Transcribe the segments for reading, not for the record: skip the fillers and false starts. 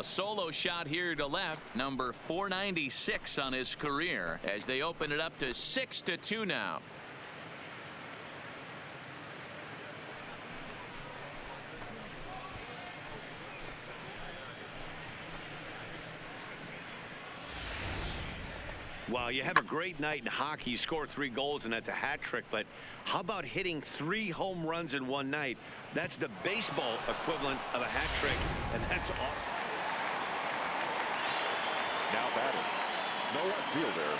A solo shot here to left, number 496 on his career, as they open it up to 6-2 now. Well, you have a great night in hockey. You score 3 goals, and that's a hat trick. But how about hitting 3 home runs in one night? That's the baseball equivalent of a hat trick, and that's all. Now batting. No left fielder.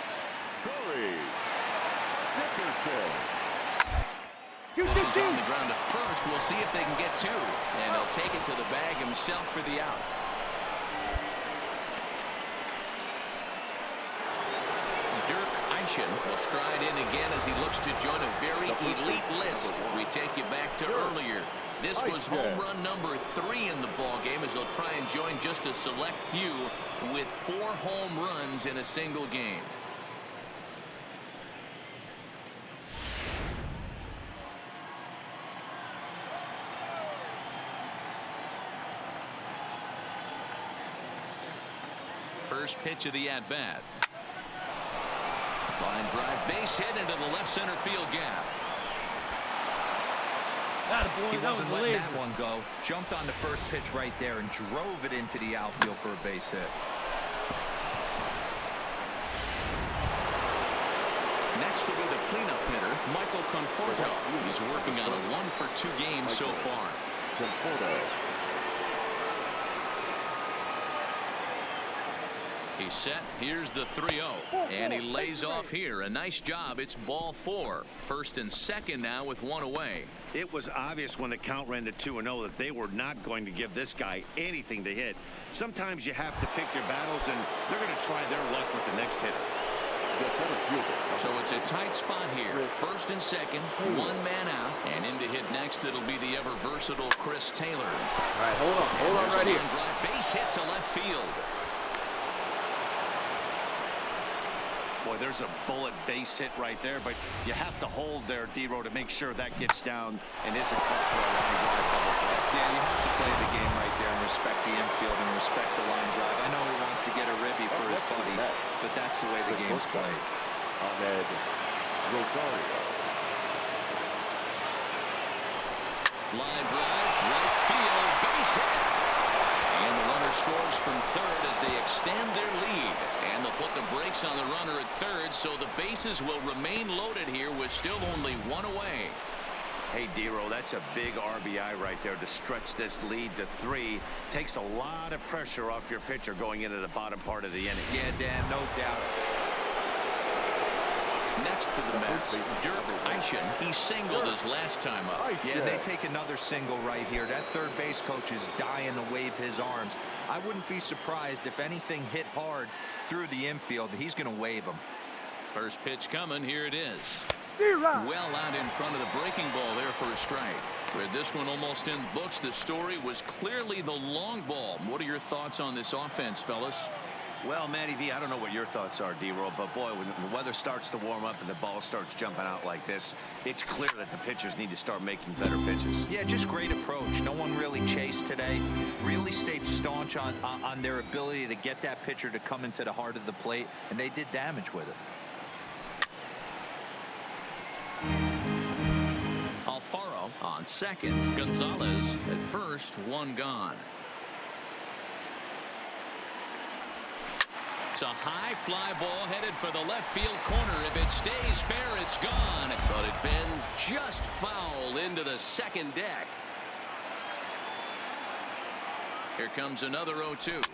Corey Dickerson. This is on the ground at first. We'll see if they can get 2. And he'll take it to the bag himself for the out. Will stride in again as he looks to join a very elite list. We take you back to earlier. This was home run number 3 in the ball game, as he'll try and join just a select few with 4 home runs in a single game. First pitch of the at-bat. Line drive, base hit into the left center field gap. He wasn't letting that one go. Jumped on the first pitch right there and drove it into the outfield for a base hit. Next will be the cleanup hitter, Michael Conforto. He's working on a 1-for-2 game so far. Conforto. He's set. Here's the 3-0. And he lays off here. A nice job. It's ball 4. First and second now with 1 away. It was obvious when the count ran to 2-0 that they were not going to give this guy anything to hit. Sometimes you have to pick your battles, and they're going to try their luck with the next hitter. So it's a tight spot here. First and second, 1 man out. And in to hit next, it'll be the ever-versatile Chris Taylor. All right, hold on right here. Base hit to left field. Boy, there's a bullet base hit right there, but you have to hold there, D-Row, to make sure that gets down and isn't caught for a line drive double play. Yeah, you have to play the game right there and respect the infield and respect the line drive. I know he wants to get a ribby for his buddy, but that's the way the game's played. Ahmed Rosario. Line drive, right field, base hit. And the runner scores from third as they extend their lead. And they'll put the brakes on the runner at third, so the bases will remain loaded here with still only 1 away. Hey, D-Row, that's a big RBI right there to stretch this lead to 3. Takes a lot of pressure off your pitcher going into the bottom part of the inning. Yeah, Dan, no doubt. Next for the Mets, Dirk Eischen. He singled his last time up. Yeah, they take another single right here. That third base coach is dying to wave his arms. I wouldn't be surprised if anything hit hard through the infield. He's going to wave them. First pitch coming. Here it is. Well out in front of the breaking ball there for a strike. With this one almost in books, the story was clearly the long ball. What are your thoughts on this offense, fellas? Well, Matty V, I don't know what your thoughts are, D-Roll, but boy, when the weather starts to warm up and the ball starts jumping out like this, it's clear that the pitchers need to start making better pitches. Yeah, just great approach. No one really chased today. Really stayed staunch on their ability to get that pitcher to come into the heart of the plate, and they did damage with it. Alfaro on second. Gonzalez at first, 1 gone. It's a high fly ball headed for the left field corner. If it stays fair, it's gone. But it bends just foul into the second deck. Here comes another 0-2.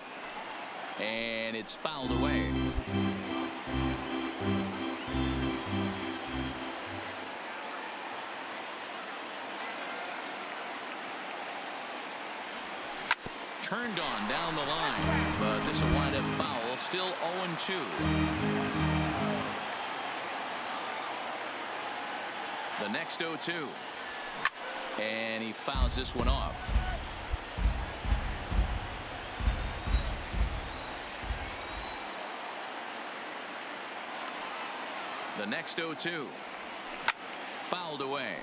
And it's fouled away. Turned on down the line, but this will wind up foul. Still 0-2. The next 0-2. And he fouls this one off. The next 0-2. Fouled away.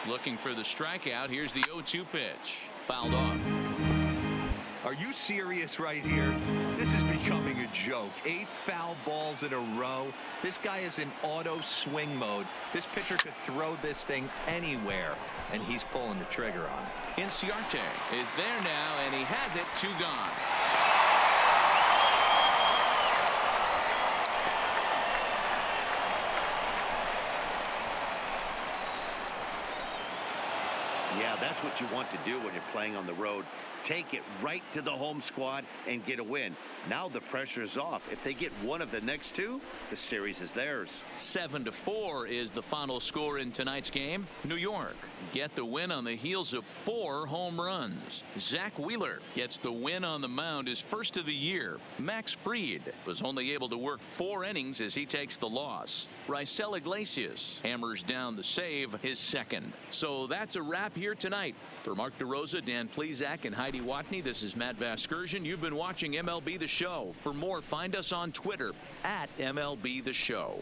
Looking for the strikeout. Here's the 0-2 pitch. Fouled off. Are you serious right here? This is becoming a joke. 8 foul balls in a row. This guy is in auto swing mode. This pitcher could throw this thing anywhere, and he's pulling the trigger on it. Inciarte is there now, and he has it. 2 gone. Yeah, that's what you want to do when you're playing on the road. Take it right to the home squad and get a win. Now the pressure is off. If they get one of the next 2, the series is theirs. 7-4 is the final score in tonight's game. New York get the win on the heels of 4 home runs. Zach Wheeler gets the win on the mound, his first of the year. Max Fried was only able to work 4 innings as he takes the loss. Raisel Iglesias hammers down the save, his second. So that's a wrap here tonight. For Mark DeRosa, Dan Plesac, and Heidi Watney, this is Matt Vasgersian. You've been watching MLB The Show. For more, find us on Twitter at MLB The Show.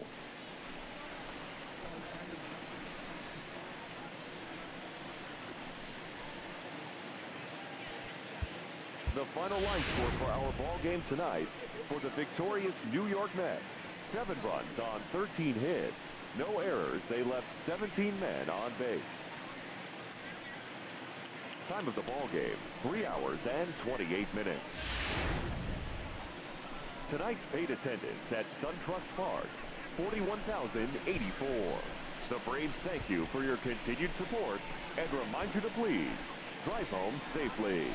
The final line score for our ball game tonight for the victorious New York Mets. 7 runs on 13 hits. No errors. They left 17 men on base. Time of the ball game, 3 hours and 28 minutes. Tonight's paid attendance at SunTrust Park, 41,084. The Braves thank you for your continued support and remind you to please drive home safely.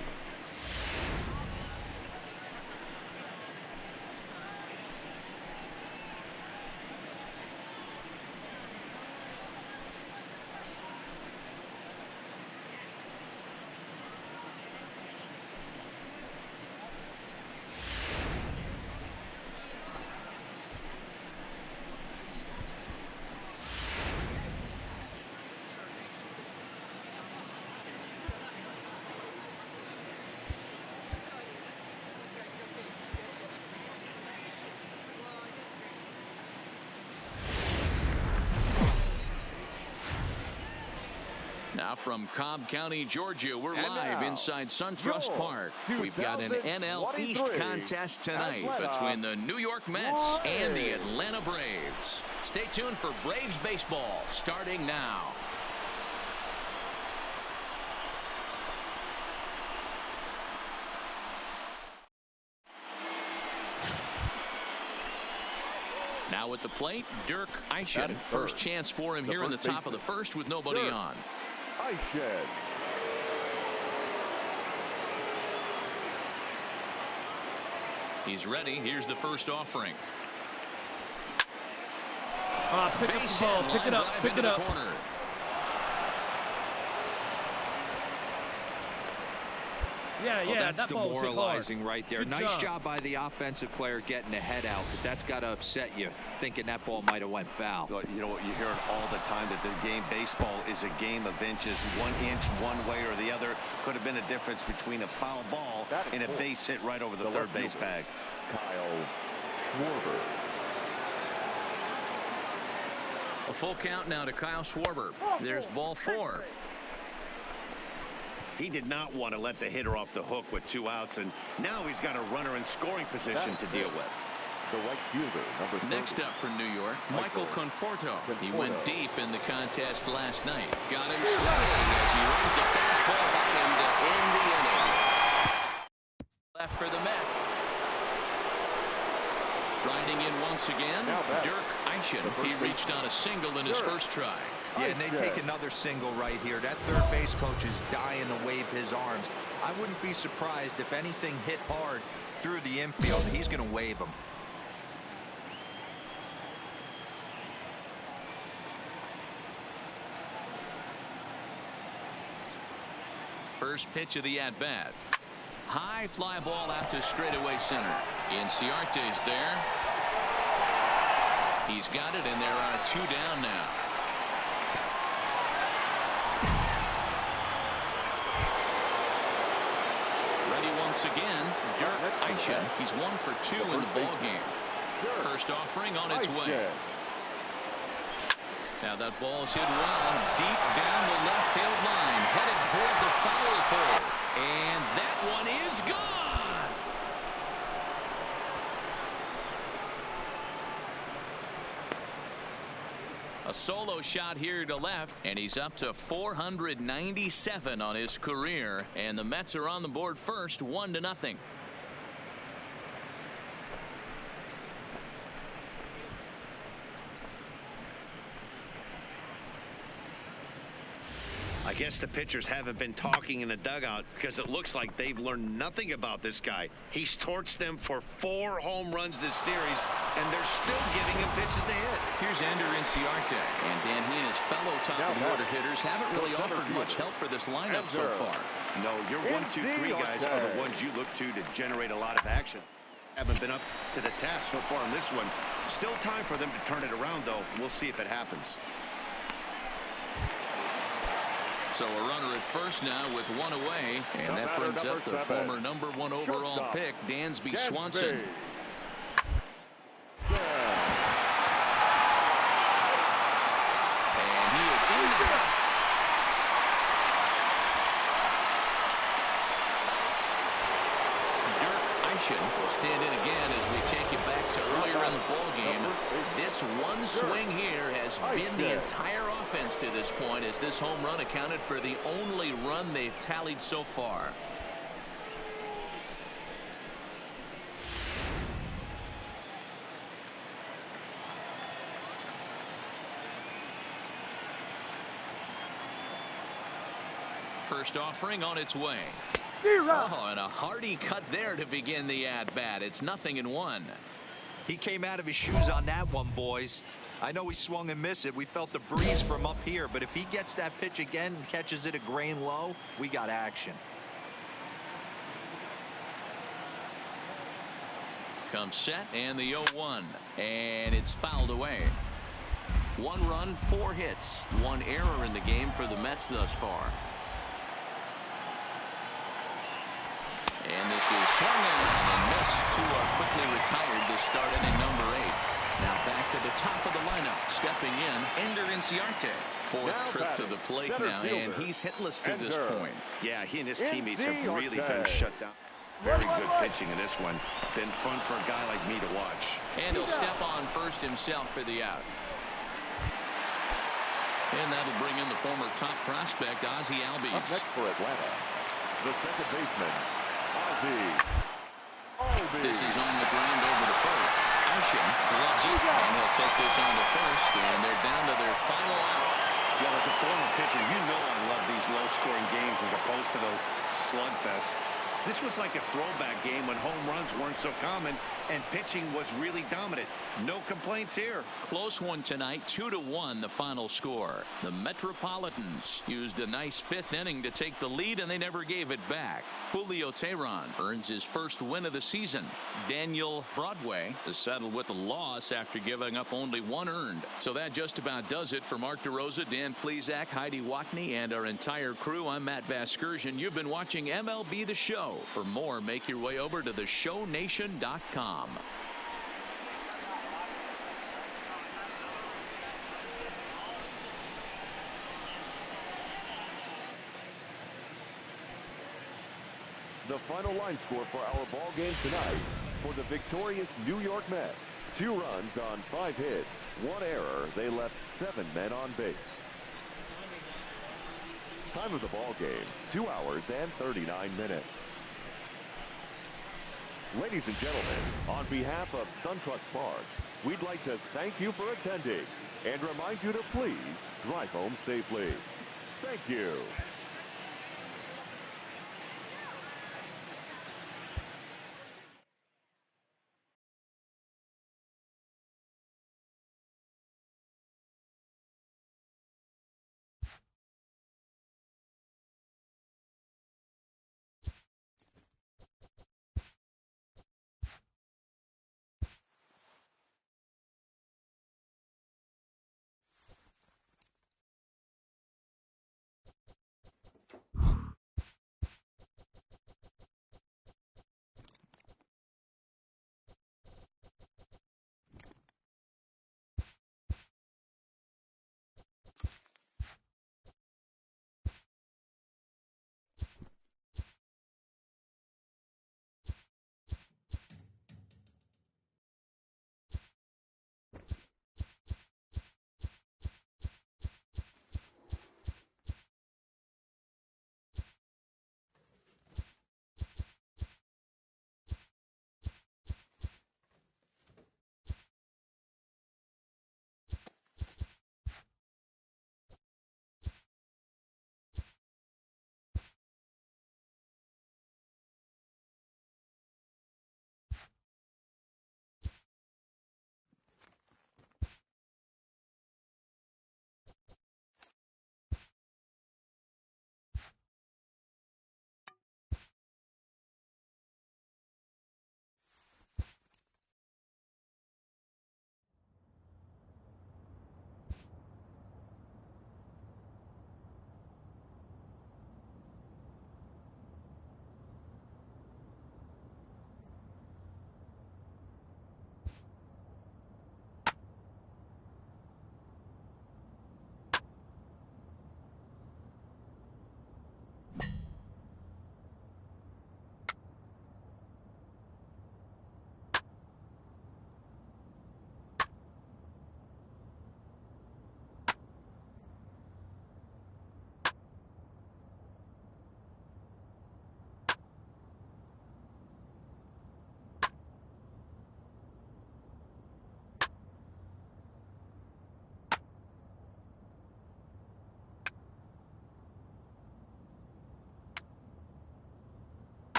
Now from Cobb County, Georgia, we're live inside SunTrust Park. We've got an NL East contest tonight between the New York Mets and the Atlanta Braves. Stay tuned for Braves baseball starting now. Now at the plate, Dirk Eischen. First chance for him here in the top of the first with nobody on. Eischen. He's ready. Here's the first offering. Pick up the ball. Pick it up. Pick it up. Yeah, that's that ball was hit hard. demoralizing right there. Good Nice job by the offensive player getting the head out, but that's got to upset you, thinking that ball might have went foul. You know what, you hear it all the time that the game, baseball is a game of inches. 1 inch one way or the other could have been a difference between a foul ball and a base hit right over the third base bag. Kyle Schwarber. A full count now to Kyle Schwarber. There's ball 4. He did not want to let the hitter off the hook with 2 outs, and now he's got a runner in scoring position to deal with. The right fielder, number 30. Next up for New York, Michael Conforto. He went deep in the contest last night. Got him sliding as he runs the fastball by him to end the inning. Left for the Mets. Striding in once again, Dirk Eischen. He reached on a single in his first try. Yeah, and they take another single right here. That third base coach is dying to wave his arms. I wouldn't be surprised if anything hit hard through the infield. He's going to wave them. First pitch of the at-bat. High fly ball out to straightaway center. Inciarte's there. He's got it, and there are 2 down now. Once again, Dirk Eischen. He's 1 for 2 in the ball game. First offering on its way. Now that ball's hit well deep down the left field line, headed toward the foul pole, and that one is gone. A solo shot here to left, and he's up to 497 on his career, and the Mets are on the board first, 1-0. I guess the pitchers haven't been talking in the dugout because it looks like they've learned nothing about this guy. He's torched them for 4 home runs this series, and they're still giving him pitches to hit. Here's Ender Inciarte, and Dan he and his fellow top-of-the-order hitters haven't really offered much help for this lineup so far. No, your 1, 2, 3 guys are the ones you look to generate a lot of action. Haven't been up to the task so far on this one. Still time for them to turn it around, though. We'll see if it happens. So a runner at first now with 1 away, and that brings up the former #1 overall pick, Dansby Swanson. And he is in there. Will stand in again as we take you back to earlier in the ballgame. This one swing here has been the entire offense to this point, as this home run accounted for the only run they've tallied so far. First offering on its way. Oh, and a hearty cut there to begin the at-bat. It's 0-1. He came out of his shoes on that one, boys. I know he swung and missed it. We felt the breeze from up here, but if he gets that pitch again and catches it a grain low, we got action. Comes set, and the 0-1, and it's fouled away. 1 run, 4 hits, 1 error in the game for the Mets thus far. And this is swung and missed. 2 are quickly retired to start inning number 8. Now back to the top of the lineup. Stepping in, Ender Inciarte. 4th trip to the plate now, and he's hitless to this point. Yeah, he and his teammates have really been shut down. Very good pitching in this one. Been fun for a guy like me to watch. And he'll step on first himself for the out. And that'll bring in the former top prospect, Ozzie Albies. Up next for Atlanta, the second baseman, This is on the ground over to first. Action gloves it, and he'll take this on to first, and they're down to their final out. Well, as a former pitcher, you know I love these low-scoring games as opposed to those slugfests. This was like a throwback game when home runs weren't so common and pitching was really dominant. No complaints here. Close one tonight, 2-1 the final score. The Metropolitans used a nice 5th inning to take the lead, and they never gave it back. Julio Teheran earns his first win of the season. Daniel Broadway is settled with a loss after giving up only 1 earned. So that just about does it for Mark DeRosa, Dan Plesac, Heidi Watney, and our entire crew. I'm Matt Vasgersian. You've been watching MLB The Show. For more, make your way over to theshownation.com. The final line score for our ball game tonight for the victorious New York Mets. 2 runs on 5 hits, 1 error. They left 7 men on base. Time of the ball game, 2 hours and 39 minutes. Ladies and gentlemen, on behalf of SunTrust Park, we'd like to thank you for attending and remind you to please drive home safely. Thank you.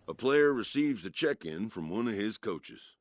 A player receives a check-in from one of his coaches.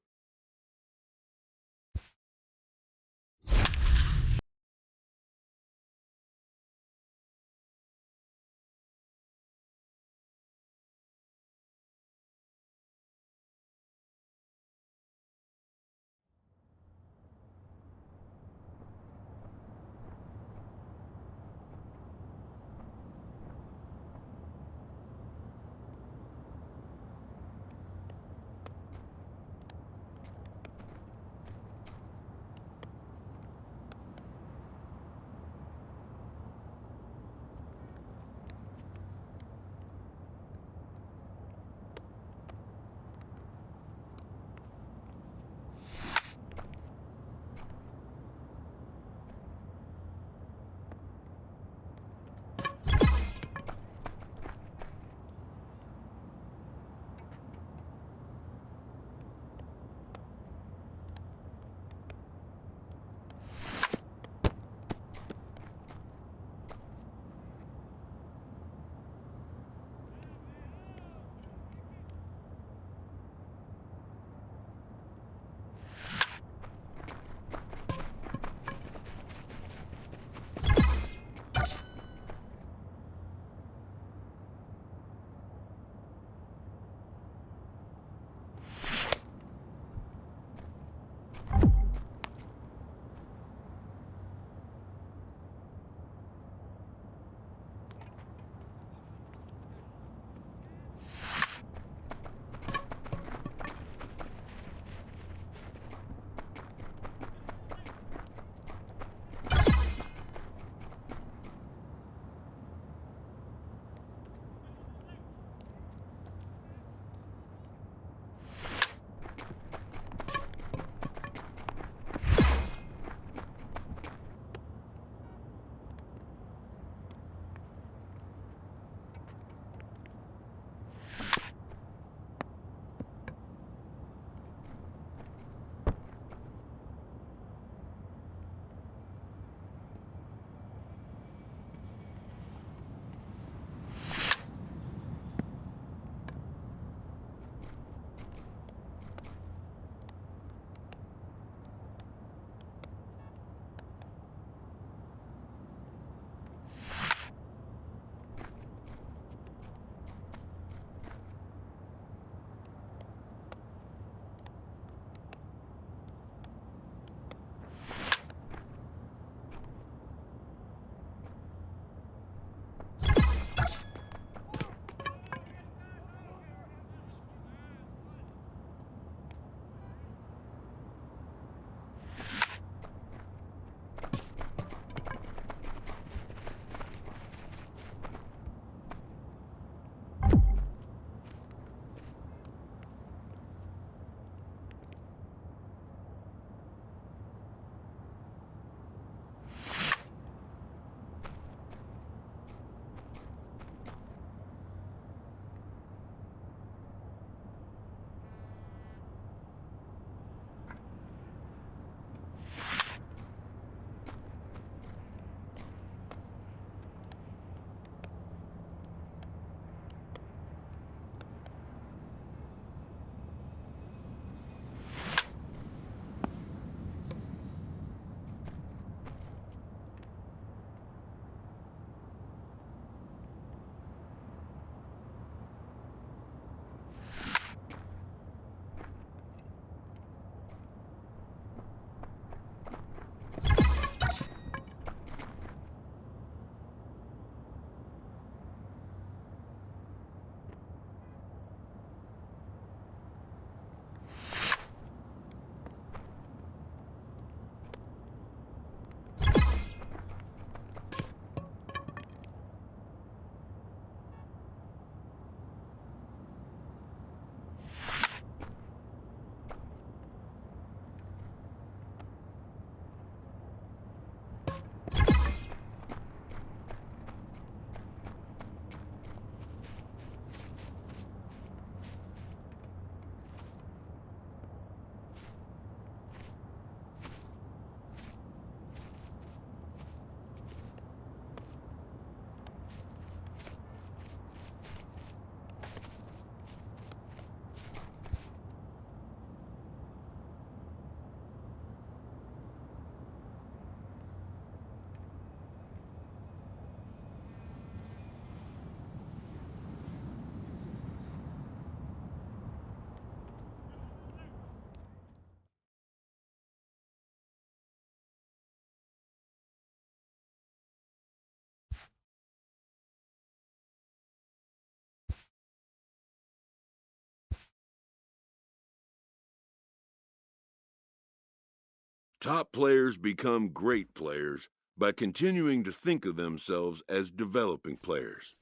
Top players become great players by continuing to think of themselves as developing players.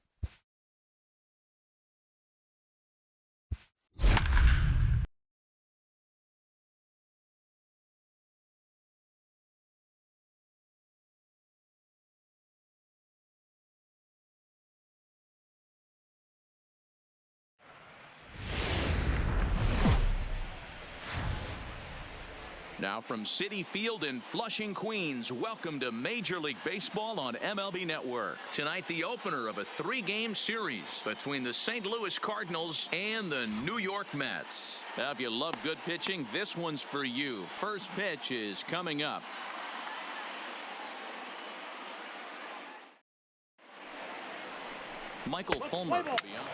Now from Citi Field in Flushing, Queens, welcome to Major League Baseball on MLB Network. Tonight, the opener of a 3-game series between the St. Louis Cardinals and the New York Mets. Now, if you love good pitching, this one's for you. First pitch is coming up. Michael Fulmer will be on.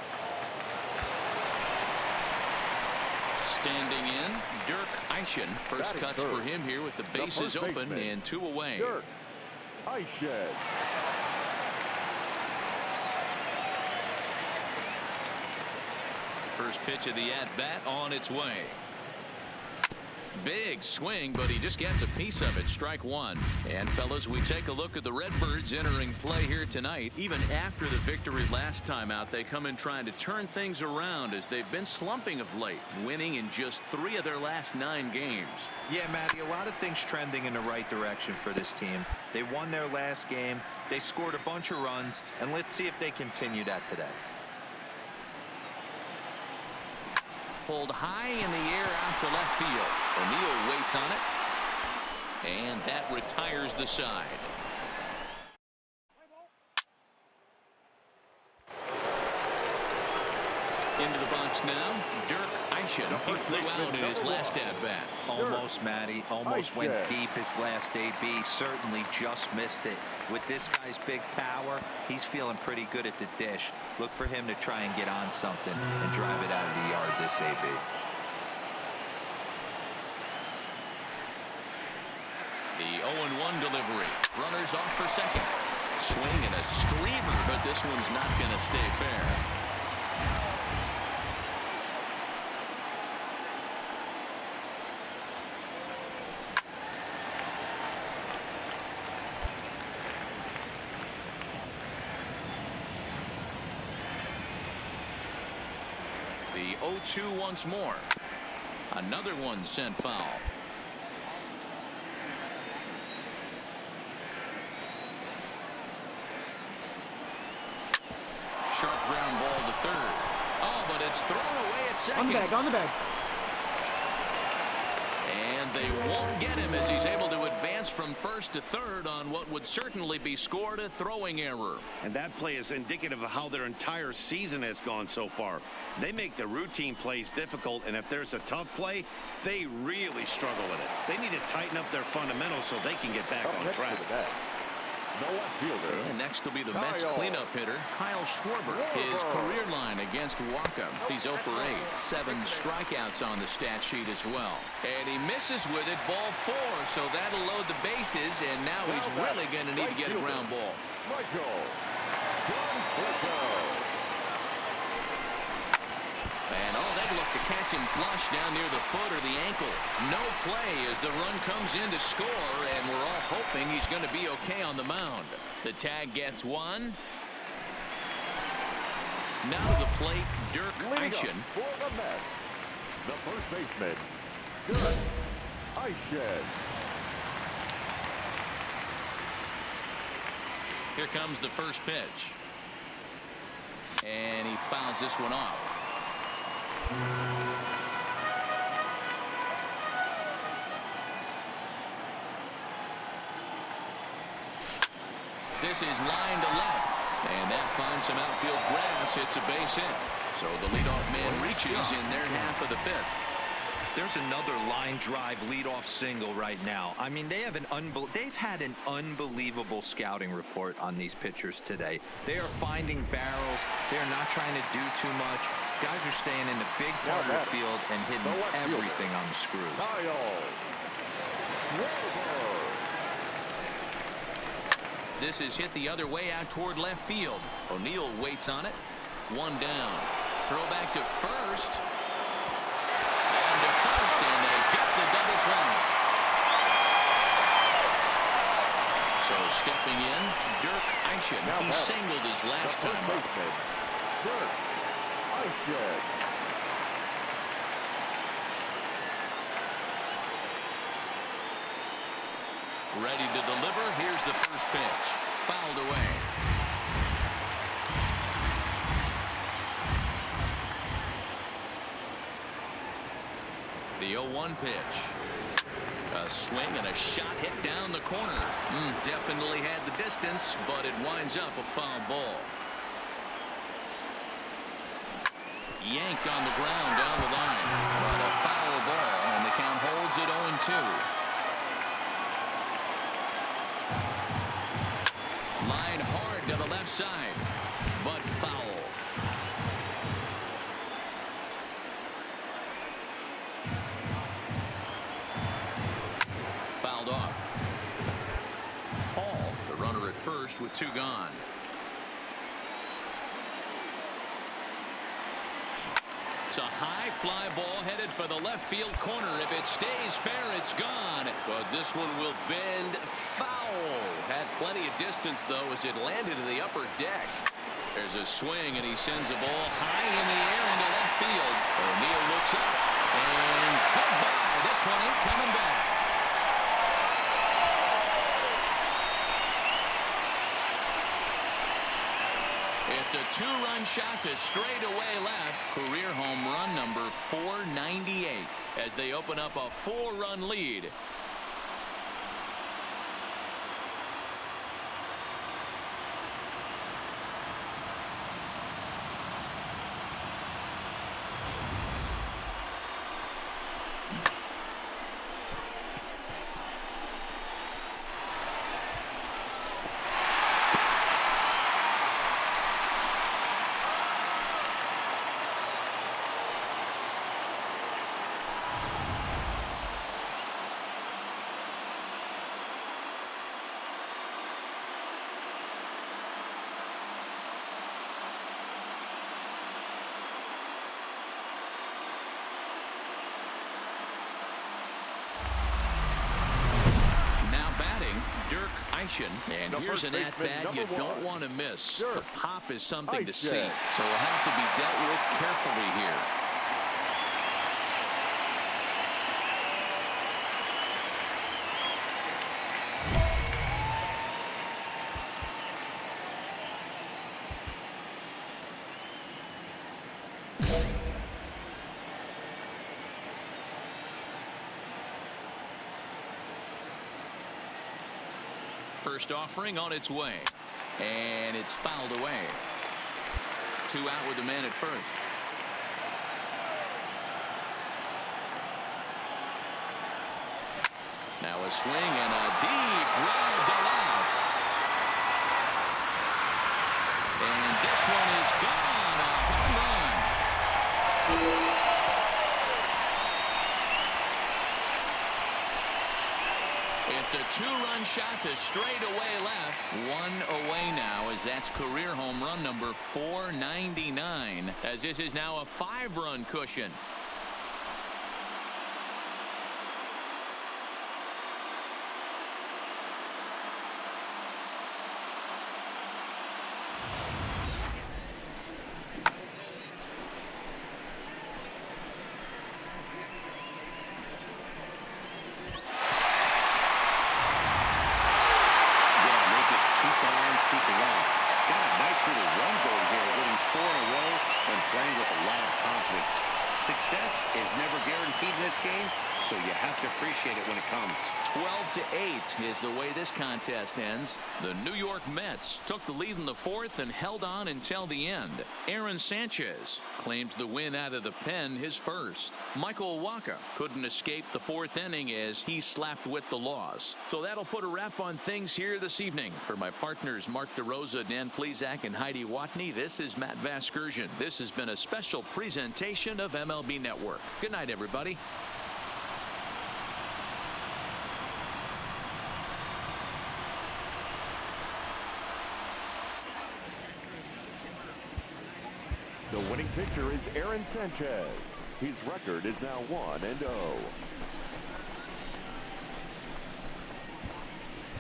Standing in, Dirk Eischen. First cuts for him here with the bases open and 2 away. Dirk Eischen. First pitch of the at-bat on its way. Big swing, but he just gets a piece of it. Strike 1. And fellas, we take a look at the Redbirds entering play here tonight. Even after the victory last time out, they come in trying to turn things around as they've been slumping of late, winning in just 3 of their last 9 games. Yeah, Matty, a lot of things trending in the right direction for this team. They won their last game, they scored a bunch of runs, and let's see if they continue that today. Pulled high in the air out to left field. O'Neill waits on it, and that retires the side. Into the box now, Dirk Eischen. He flew out in his last at-bat. Almost, Matty. Almost went deep his last AB. Certainly just missed it. With this guy's big power, he's feeling pretty good at the dish. Look for him to try and get on something and drive it out of the yard this AB. The 0-1 delivery. Runners off for second. Swing and a screamer, but this one's not going to stay fair. The 0-2 once more. Another one sent foul. Sharp ground ball to third. Oh, but it's thrown away at second. On the bag. And they won't get him as he's able to advance from first to third on what would certainly be scored a throwing error. And that play is indicative of how their entire season has gone so far. They make the routine plays difficult, and if there's a tough play, they really struggle with it. They need to tighten up their fundamentals so they can get back on track. No left fielder. And next will be the Mets cleanup hitter, Kyle Schwarber. His career line against Waka. He's 0 for 8. 7 strikeouts on the stat sheet as well. And he misses with it, ball 4. So that'll load the bases, and now he's really going to need to get a ground ball. And they look to catch him flush down near the foot or the ankle. No play as the run comes in to score, and we're all hoping he's going to be okay on the mound. The tag gets 1. Now to the plate, Dirk Eischen. For the Mets, the first baseman, Dirk Eischen. Here comes the first pitch. And he fouls this one off. This is line to left, and that finds some outfield grass. It's a base hit. So the leadoff man reaches in their half of the 5th. There's another line drive leadoff single right now. I mean, they've had an unbelievable scouting report on these pitchers today. They are finding barrels. They are not trying to do too much. Guys are staying in the big part of the field and hitting everything on the screws. This is hit the other way out toward left field. O'Neill waits on it. 1 down. Throw back to first. And to first, and they get the double play. stepping in, Dirk Eischen. Now He batting, singled his the last first time up. baseman, Dirk Eischen. Ready to deliver. Here's the first pitch. Fouled away. The 0-1 pitch. A swing and a shot hit down the corner. Definitely had the distance, but it winds up a foul ball. Yanked on the ground down the line. But a foul ball, and the count holds at 0-2. Line hard to the left side, but foul. Fouled off. Hall, the runner at first with 2 gone. It's a high fly ball headed for the left field corner. If it stays fair, it's gone. But this one will bend foul. Had plenty of distance, though, as it landed in the upper deck. There's a swing, and he sends a ball high in the air into left field. O'Neill looks up, and goodbye. This one ain't coming back. It's a 2-run shot to straightaway left. Career home run number 498 as they open up a 4-run lead. And here's an at-bat you don't want to miss. The pop is something to see, so will have to be dealt with carefully here. First offering on its way, and it's fouled away. 2 out with the man at first. Now a swing and a deep drive to left. And this one is gone. A home run. It's a 2-run shot to straightaway left. 1 away now, as that's career home run number 499, as this is now a 5-run cushion. Success is never guaranteed in this game, so you have to appreciate it when it comes. 12-8 is the way this contest ends. The New York Mets took the lead in the 4th and held on until the end. Aaron Sanchez claims the win out of the pen, his first. Michael Wacha couldn't escape the 4th inning as he slapped with the loss. So that'll put a wrap on things here this evening. For my partners Mark DeRosa, Dan Plesac, and Heidi Watney, this is Matt Vasgersian. This has been a special presentation of MLB Network. Good night, everybody. The winning pitcher is Aaron Sanchez. His record is now 1-0.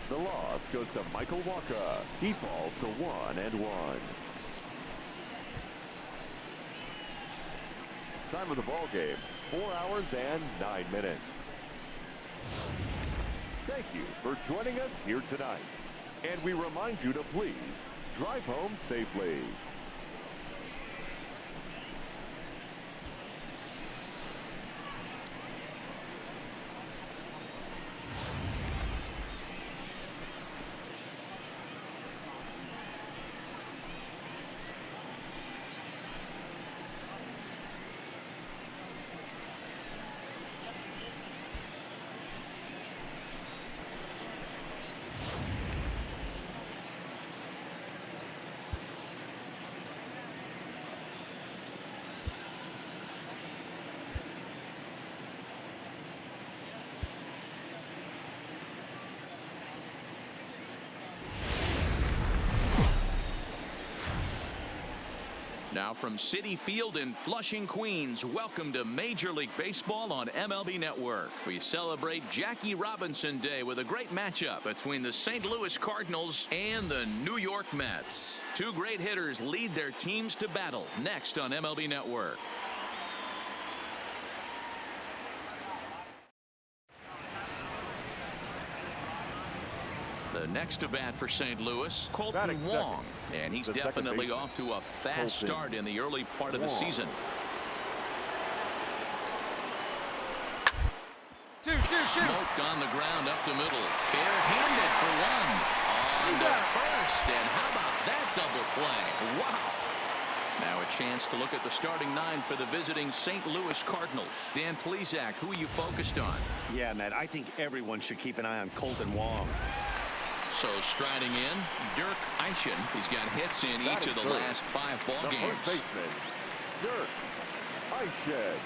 The loss goes to Michael Walker. He falls to 1-1. Time of the ball game, 4 hours and 9 minutes. Thank you for joining us here tonight. And we remind you to please drive home safely. Now from Citi Field in Flushing, Queens, welcome to Major League Baseball on MLB Network. We celebrate Jackie Robinson Day with a great matchup between the St. Louis Cardinals and the New York Mets. Two great hitters lead their teams to battle next on MLB Network. The next to bat for St. Louis, Colton Wong, and he's definitely off to a fast start in the early part of the season. Smoked on the ground up the middle, barehanded for one, on to first, and how about that double play? Wow! Now a chance to look at the starting nine for the visiting St. Louis Cardinals. Dan Plesac, who are you focused on? Yeah, Matt, I think everyone should keep an eye on Colton Wong. So striding in, Dirk Eischen. He's got hits in each of the last 5 ball games. First baseman, Dirk Eischen.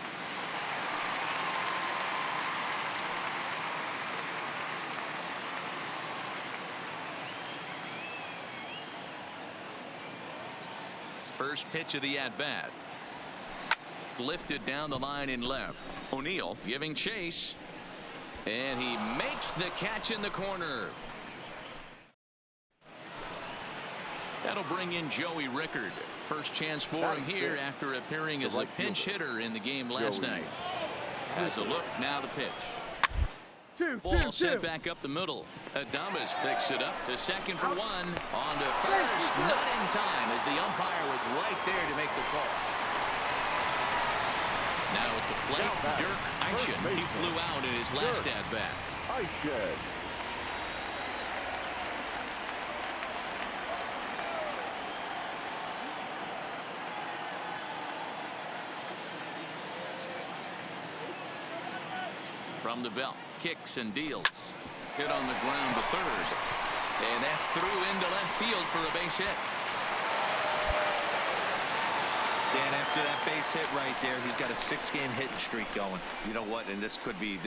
First pitch of the at-bat. Lifted down the line in left. O'Neill giving chase. And he makes the catch in the corner. That'll bring in Joey Rickard. First chance for him here after appearing as a pinch hitter in the game last night. Has a look, now the pitch. Ball sent back up the middle. Adames picks it up to second for one. On to first. Not in time as the umpire was right there to make the call. Now at the plate, Dirk Eischen. He flew out in his last at-bat. Eischen. From the belt, kicks and deals. Hit on the ground to third. And that's through into left field for a base hit. Dan, after that base hit right there, he's got a 6-game hitting streak going. You know what? And this could lead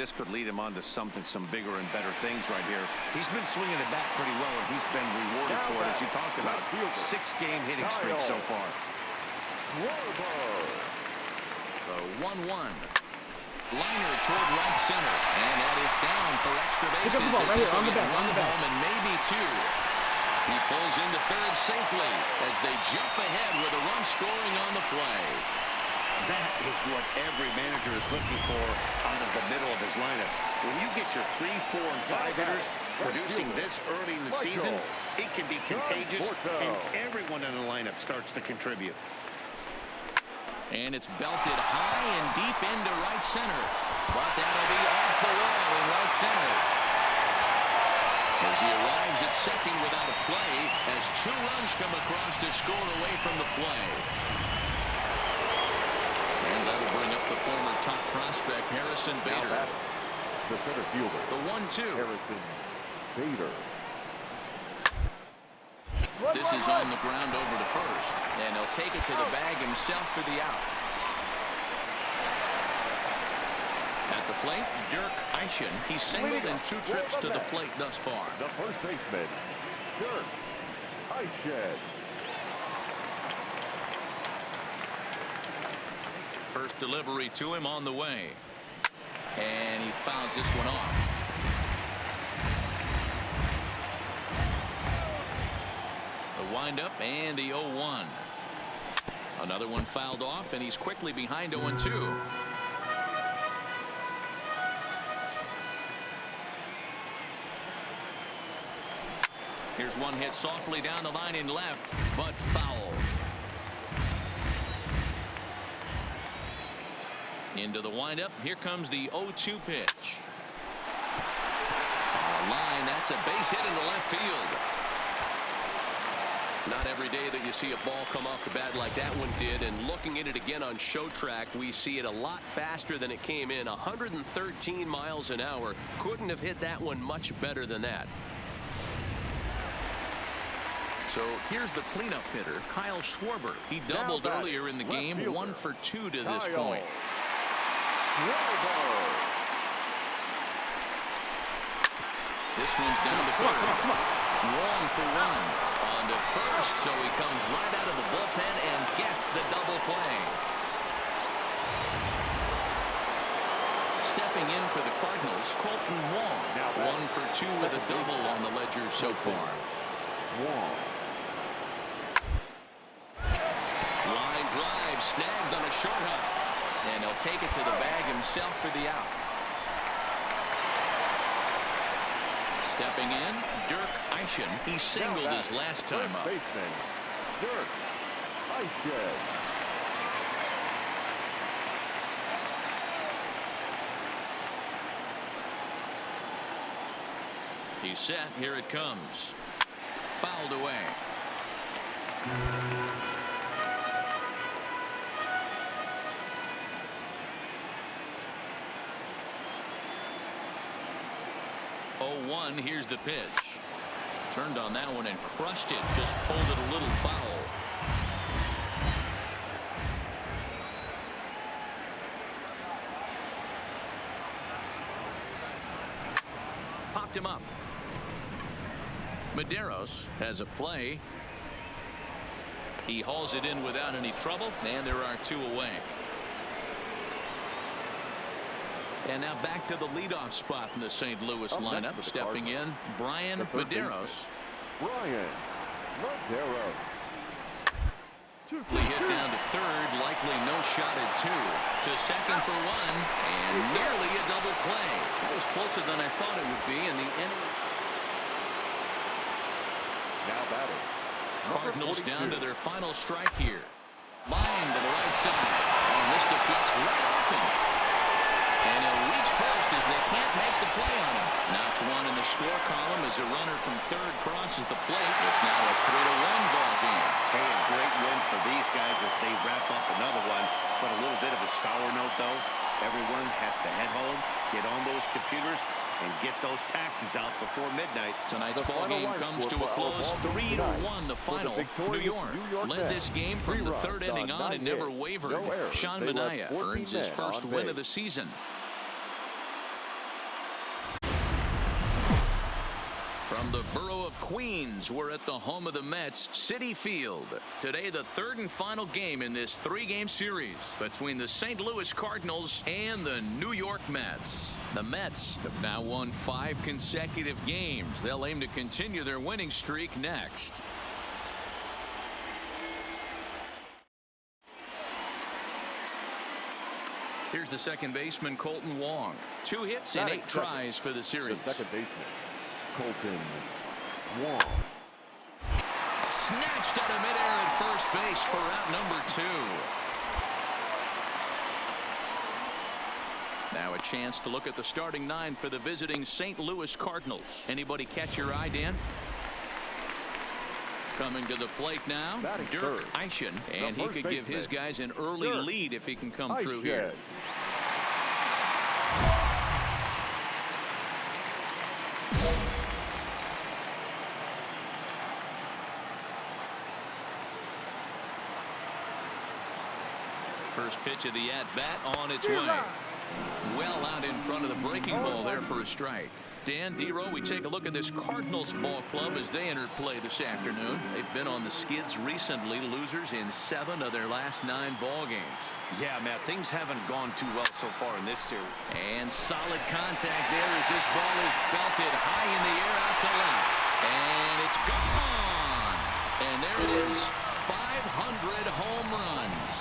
him on to some bigger and better things right here. He's been swinging the bat pretty well, and he's been rewarded for it, as you talked about. 6-game hitting streak so far. The 1-1. Liner toward right center, and that is down for extra bases. Right here, on the back, home and maybe 2. He pulls into third safely as they jump ahead with a run scoring on the play. That is what every manager is looking for out of the middle of his lineup. When you get your 3, 4, and 5 hitters producing this early in the season, it can be contagious, and everyone in the lineup starts to contribute. And it's belted high and deep into right center. But that'll be off the wall in right center. As he arrives at second without a play, as 2 runs come across to score away from the play. And that'll bring up the former top prospect, Harrison Bader. The center fielder. The 1-2. Harrison Bader. This is on the ground over to first, and he'll take it to the bag himself for the out. At the plate, Dirk Eischen. He's singled in 2 trips to the plate thus far. The first baseman, Dirk Eischen. First delivery to him on the way, and he fouls this one off. windup and the 0-1. Another one fouled off, and he's quickly behind 0-2. Here's one hit softly down the line in left, but foul. Into the windup. Here comes the 0-2 pitch. On the line, that's a base hit into left field. Not every day that you see a ball come off the bat like that one did, and looking at it again on show track, we see it a lot faster than it came in. 113 miles an hour. Couldn't have hit that one much better than that. So here's the cleanup hitter, Kyle Schwarber. He doubled earlier in the game, 1 for 2 to this point. This one's down to third. Wrong for 1. On to first, so he comes right out of the bullpen and gets the double play. Stepping in for the Cardinals, Colton Wong. 1 for 2 with a double on the ledger so far. Wong. Line drive snagged on a short hop, and he'll take it to the bag himself for the out. Stepping in, Dirk Eischen. He singled his last time up. Baseman, Dirk Eischen. He's set. Here it comes. Fouled away. Here's the pitch. Turned on that one and crushed it. Just pulled it a little foul. Popped him up. Medeiros has a play. He hauls it in without any trouble, and there are 2 away. And now back to the leadoff spot in the St. Louis lineup. Stepping in, Brian Medeiros. Brian Medeiros. Hit down to third, likely no shot at 2. To second for 1, and nearly a double play. That was closer than I thought it would be in the end. Now batting. Cardinals down to their final strike here. Line to the right side. And this deflects right open. And he'll reach first as they can't make the play on him. Knocks 1 in the score column as a runner from third crosses the plate. It's now a 3-1 ball game. Hey, a great win for these guys as they wrap up another one. But a little bit of a sour note, though. Everyone has to head home, get on those computers, and get those taxes out before midnight. Tonight's ball game comes to a close. 3-1 the final. New York led this game from the third inning on and never wavered. Sean Manaea earns his first win of the season. From the borough of Queens, we're at the home of the Mets, Citi Field. Today, the third and final game in this 3-game series between the St. Louis Cardinals and the New York Mets. The Mets have now won 5 consecutive games. They'll aim to continue their winning streak next. Here's the second baseman, Colton Wong. 2 hits and 8 tries for the series. The second baseman, Colton Wong. Snatched out of midair at first base for out number 2. Now a chance to look at the starting 9 for the visiting St. Louis Cardinals. Anybody catch your eye, Dan? Coming to the plate now, Dirk Eischen, and he could give his guys an early lead if he can come through here. First pitch of the at-bat on its way. Well out in front of the breaking ball there for a strike. Dan, D-Row, we take a look at this Cardinals ball club as they enter play this afternoon. They've been on the skids recently, losers in 7 of their last 9 ball games. Yeah, Matt, things haven't gone too well so far in this series. And solid contact there as this ball is belted high in the air out to left. And it's gone. And there it is, 500 home runs.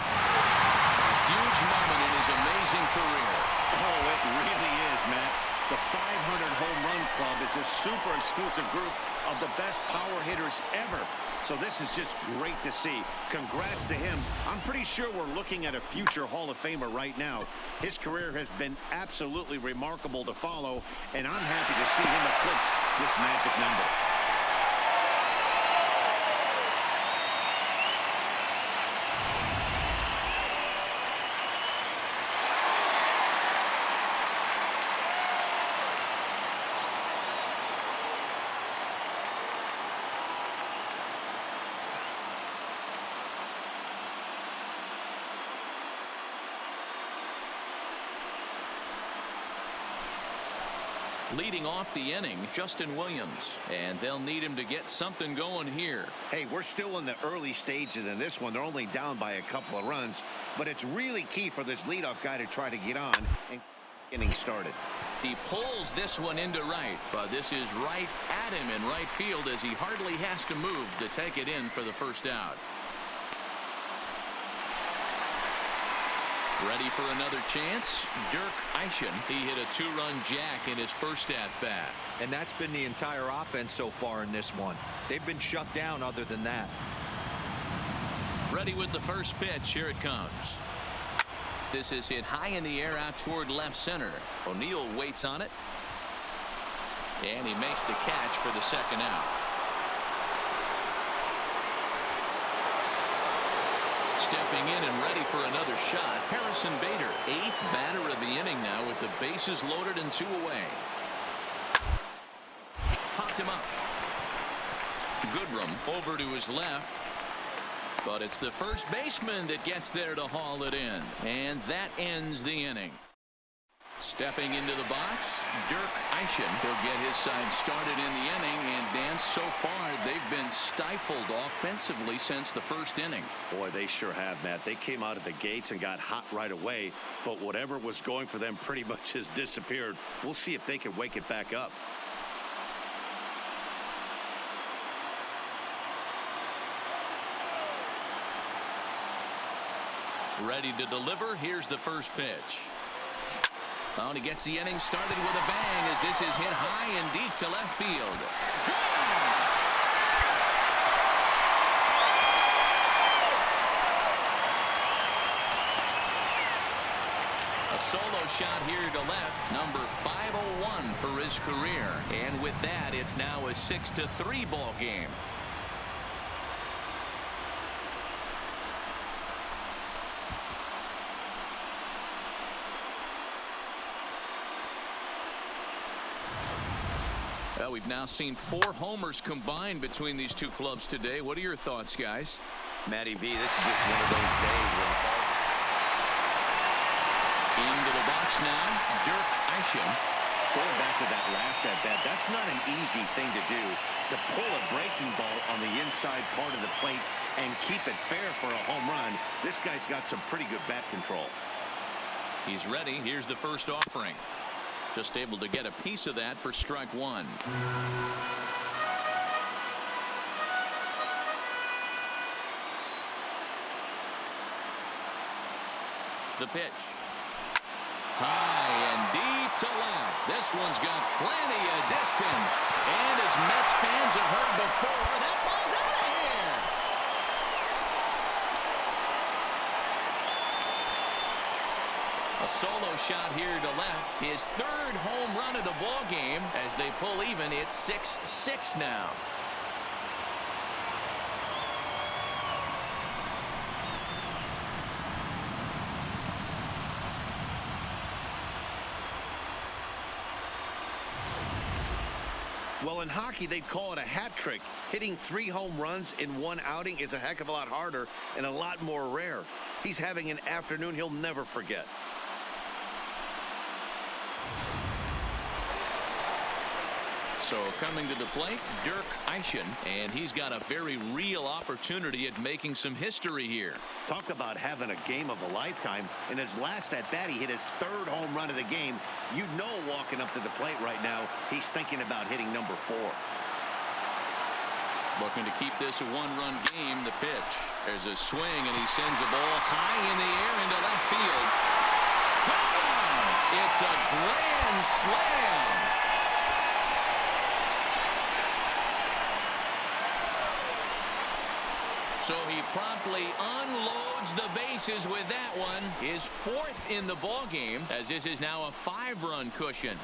A huge moment in his amazing career. Oh, it really is, Matt. The 500 home run club is a super exclusive group of the best power hitters ever. So this is just great to see. Congrats to him. I'm pretty sure we're looking at a future Hall of Famer right now. His career has been absolutely remarkable to follow, and I'm happy to see him eclipse this magic number. Leading off the inning, Justin Williams, and they'll need him to get something going here. Hey, we're still in the early stages in this one. They're only down by a couple of runs, but it's really key for this leadoff guy to try to get on and inning started. He pulls this one into right, but this is right at him in right field as he hardly has to move to take it in for the first out. Ready for another chance? Dirk Eischen. He hit a two-run jack in his first at-bat. And that's been the entire offense so far in this one. They've been shut down other than that. Ready with the first pitch. Here it comes. This is hit high in the air out toward left center. O'Neill waits on it. And he makes the catch for the second out. Stepping in and ready for another shot, Harrison Bader, 8th batter of the inning now with the bases loaded and 2 away. Popped him up. Goodrum over to his left. But it's the first baseman that gets there to haul it in. And that ends the inning. Stepping into the box, Dirk Eischen. He'll get his side started in the inning. And Dan, so far they've been stifled offensively since the first inning. Boy, they sure have, Matt. They came out of the gates and got hot right away, but whatever was going for them pretty much has disappeared. We'll see if they can wake it back up. Ready to deliver. Here's the first pitch. Oh, and he gets the inning started with a bang as this is hit high and deep to left field. A solo shot here to left, number 501 for his career. And with that, it's now a 6-3 ball game. Well, we've now seen 4 homers combined between these two clubs today. What are your thoughts, guys? Matty V, this is just one of those days where... Into the box now, Dirk Eischen. Going back to that last at-bat, that's not an easy thing to do. To pull a breaking ball on the inside part of the plate and keep it fair for a home run. This guy's got some pretty good bat control. He's ready. Here's the first offering. Just able to get a piece of that for strike one. The pitch. High and deep to left. This one's got plenty of distance. And as Mets fans have heard before, that ball's out of here. A solo shot here to left. His 3rd home run of the ball game. As they pull even, it's 6-6 now. Well, in hockey, they'd call it a hat trick. Hitting 3 home runs in one outing is a heck of a lot harder and a lot more rare. He's having an afternoon he'll never forget. So coming to the plate, Dirk Eischen, and he's got a very real opportunity at making some history here. Talk about having a game of a lifetime. In his last at-bat, he hit his 3rd home run of the game. You know, walking up to the plate right now, he's thinking about hitting number 4. Looking to keep this a one-run game. The pitch. There's a swing, and he sends a ball high in the air into left field. It's a grand slam. So he promptly unloads the bases with that one. His fourth in the ball game, as this is now a 5-run cushion.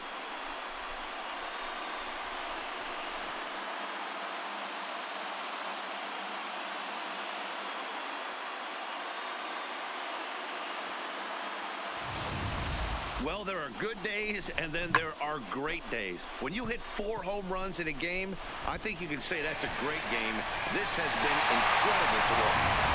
Well, there are good days, and then there are great days. When you hit 4 home runs in a game, I think you can say that's a great game. This has been incredible to watch.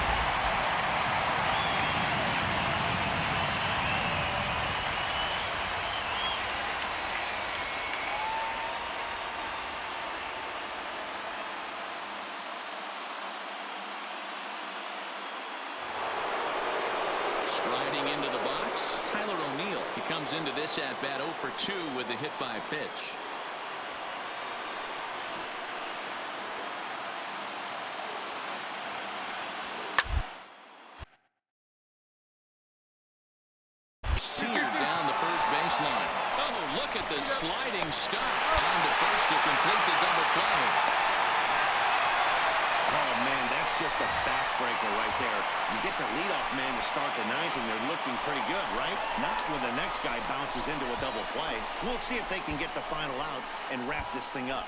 Striding into the box, Tyler O'Neill. He comes into this at bat 0 for 2 with the hit by pitch. Seared down the first baseline. Oh, look at the sliding stop down to first to complete the double play. Oh, man, that's just a backbreaker right there. You get the leadoff man to start the 9th, and they're looking pretty good, right? Not when the next guy bounces into a double play. We'll see if they can get the final out and wrap this thing up.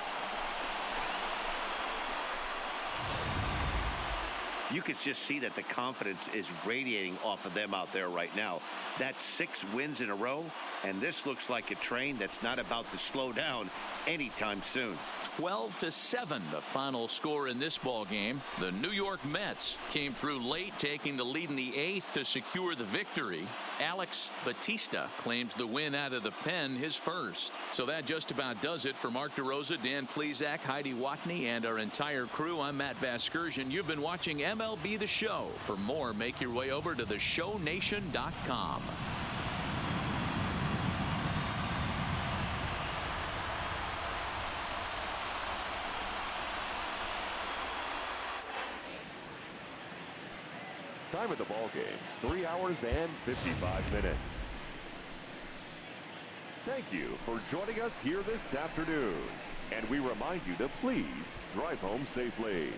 You could just see that the confidence is radiating off of them out there right now. That's 6 wins in a row, and this looks like a train that's not about to slow down anytime soon. 12-7, the final score in this ball game. The New York Mets came through late, taking the lead in the 8th to secure the victory. Alex Batista claims the win out of the pen, his first. So that just about does it for Mark DeRosa, Dan Plesac, Heidi Watney, and our entire crew. I'm Matt Vasgersian. You've been watching MLB The Show. For more, make your way over to theshownation.com. Time of the ball game, 3 hours and 55 minutes. Thank you for joining us here this afternoon. And we remind you to please drive home safely.